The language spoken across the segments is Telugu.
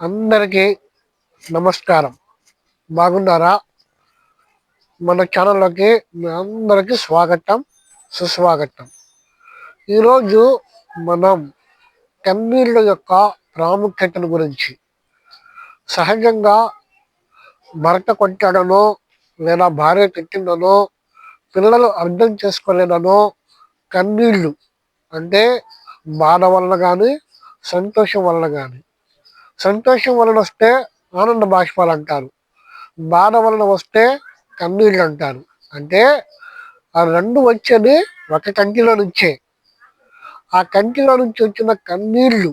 అందరికీ నమస్కారం. బాగున్నారా? మన ఛానల్లోకి మీ అందరికీ స్వాగతం, సుస్వాగతం. ఈరోజు మనం కన్నీళ్ళ యొక్క ప్రాముఖ్యతను గురించి, సహజంగా భర్త కొట్టాడనో లేదా భార్య తిట్టిందనో పిల్లలు అర్థం చేసుకోలేదనో కన్నీళ్ళు అంటే బాధ వలన కానీ సంతోషం వలన కానీ, సంతోషం వలన వస్తే ఆనంద బాష్పాలు అంటారు, బాధ వలన వస్తే కన్నీళ్ళు అంటారు. అంటే ఆ రెండు వచ్చేది ఒక కంటిలో నుంచే. ఆ కంటిలో నుంచి వచ్చిన కన్నీళ్ళు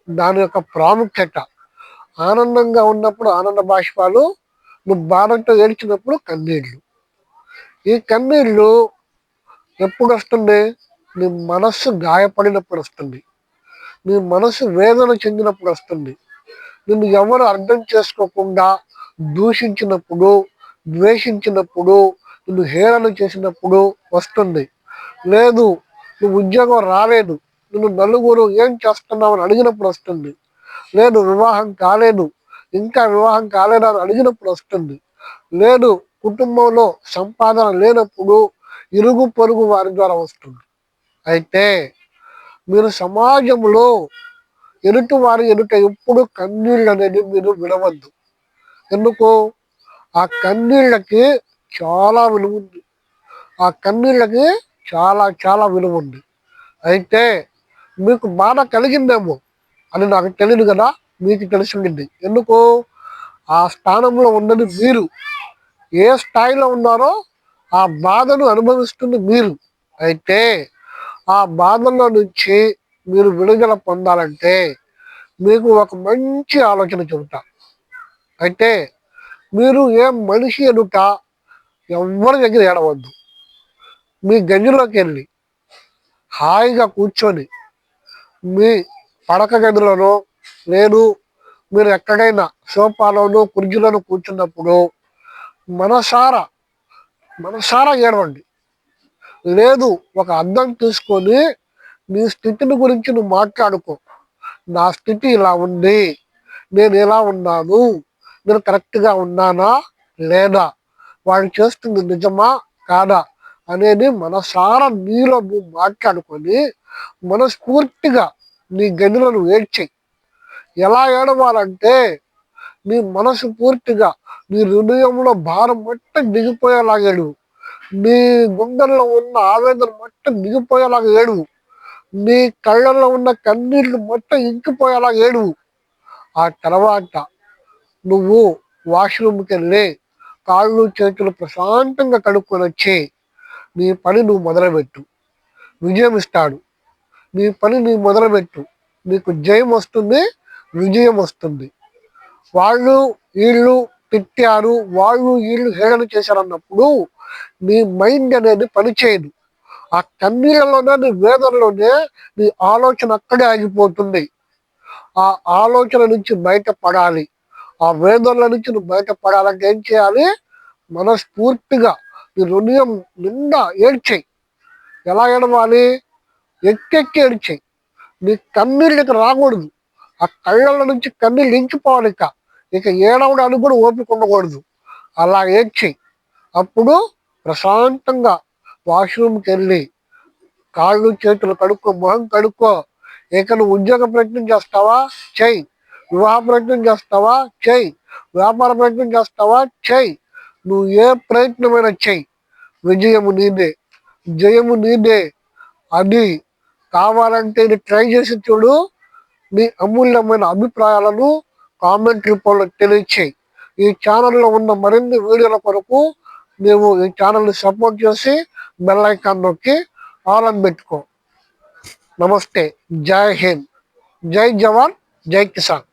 దాని యొక్క ప్రాముఖ్యత. ఆనందంగా ఉన్నప్పుడు ఆనంద బాష్పాలు, నువ్వు బాధతో ఏడ్చినప్పుడు కన్నీళ్ళు. ఈ కన్నీళ్ళు ఎప్పుడు వస్తుంది? నీ మనస్సు గాయపడినప్పుడు వస్తుంది, నీ మనసు వేదన చెందినప్పుడు వస్తుంది, నిన్ను ఎవరు అర్థం చేసుకోకుండా దూషించినప్పుడు, ద్వేషించినప్పుడు, నిన్ను హేళన చేసినప్పుడు వస్తుంది. లేదు, నువ్వు ఉద్యోగం రాలేదు, నిన్ను నలుగురు ఏం చేస్తున్నావు అని అడిగినప్పుడు వస్తుంది. లేదు, వివాహం కాలేదు, ఇంకా వివాహం కాలేదని అడిగినప్పుడు వస్తుంది. లేదు, కుటుంబంలో సంపాదన లేనప్పుడు ఇరుగు పొరుగు వారి ద్వారా వస్తుంది. అయితే మీరు సమాజంలో ఎదుటి వారి ఎదుట ఎప్పుడు కన్నీళ్ళు అనేది మీరు వినవద్దు. ఎందుకు? ఆ కన్నీళ్ళకి చాలా విలువ ఉంది. ఆ కన్నీళ్ళకి చాలా చాలా విలువ ఉంది. అయితే మీకు బాధ కలిగిందేమో అని నాకు తెలియదు కదా, మీకు తెలిసింది. ఎందుకు? ఆ స్థానంలో ఉన్నది మీరు. ఏ స్థాయిలో ఉన్నారో ఆ బాధను అనుభవిస్తుంది మీరు. అయితే ఆ బాధల్లో నుంచి మీరు విడుదల పొందాలంటే మీకు ఒక మంచి ఆలోచన చెబుతా. అయితే మీరు ఏ మనిషి ఎదుట ఎవరి దగ్గర ఏడవద్దు. మీ గదిలోకి వెళ్ళి హాయిగా కూర్చొని, మీ పడక గదిలోనో లేదు మీరు ఎక్కడైనా సోఫాలోనో కుర్చీలోనో కూర్చున్నప్పుడు మనసారా మనసారా ఏడవండి. లేదు, ఒక అద్దం తీసుకొని నీ స్థితిని గురించి నువ్వు మాట్లాడుకో. నా స్థితి ఇలా ఉంది, నేను ఎలా ఉన్నాను, నేను కరెక్ట్గా ఉన్నానా లేదా, వాడు చేస్తుంది నిజమా కాదా అనేది మనసారా నీలో నువ్వు మాట్లాడుకొని మనస్ఫూర్తిగా నీ గదిలో నువ్వు ఏడ్చేయి. ఎలా ఏడవాలంటే నీ మనసు పూర్తిగా, నీ హృదయంలో భారం మొత్తం దిగిపోయేలాగా ఏడువు. నీ గుండెల్లో ఉన్న ఆవేదన మొత్తం దిగిపోయేలాగా ఏడువు. నీ కళ్ళల్లో ఉన్న కన్నీళ్లు మొత్తం ఇంకిపోయేలాగా ఏడువు. ఆ తర్వాత నువ్వు వాష్రూమ్కి వెళ్ళి కాళ్ళు చేతులు ప్రశాంతంగా కడుక్కొని వచ్చి నీ పని నువ్వు మొదలుపెట్టు. విజయం ఇస్తాడు. నీ పని నువ్వు మొదలుపెట్టు. నీకు జయం వస్తుంది, విజయం వస్తుంది. వాళ్ళు వీళ్ళు తిట్టారు, వాళ్ళు వీళ్ళు హేళన చేశారన్నప్పుడు నీ మైండ్ అనేది పనిచేయదు. ఆ కన్నీళ్ళలోనే, నీ వేదనలోనే నీ ఆలోచన అక్కడే ఆగిపోతుంది. ఆ ఆలోచన నుంచి బయటపడాలి, ఆ వేదనల నుంచి నువ్వు బయటపడాలంటే ఏం చేయాలి? మనస్ఫూర్తిగా నీ హృదయం నిండా ఏడ్చేయి. ఎలా ఏడవాలి? ఎక్కెక్కి ఏడ్చేయి. నీ కన్నీళ్ళకి రాకూడదు. ఆ కళ్ళ నుంచి కన్నీళ్ళు ఇంకిపోవాలి. ఇక ఏడవడానికి కూడా ఓపిక ఉండకూడదు. అలా ఏడ్చేయి. అప్పుడు ప్రశాంతంగా వాష్రూమ్కి వెళ్ళి కాళ్ళు చేతులు కడుక్కో, మొహం కడుక్కో. ఇక నువ్వు ఉద్యోగ ప్రయత్నం చేస్తావా? చెయ్యి. వివాహ ప్రయత్నం చేస్తావా? చెయ్యి. వ్యాపార ప్రయత్నం చేస్తావా? చెయ్యి. నువ్వు ఏ ప్రయత్నమైనా చెయ్యి. విజయము నీదే, జయము నీదే. అది కావాలంటే ఇది ట్రై చేసి చూడు. నీ అమూల్యమైన అభిప్రాయాలను కామెంట్ రూపంలో తెలియచేయి. ఈ ఛానల్లో ఉన్న మరిన్ని వీడియోల కొరకు నీవు ఈ ఛానల్ని సపోర్ట్ చేసి బెల్ ఐకాన్ నొక్కి ఆల్ అని పెట్టుకో. నమస్తే. జై హింద్. జై జవాన్, జై కిసాన్.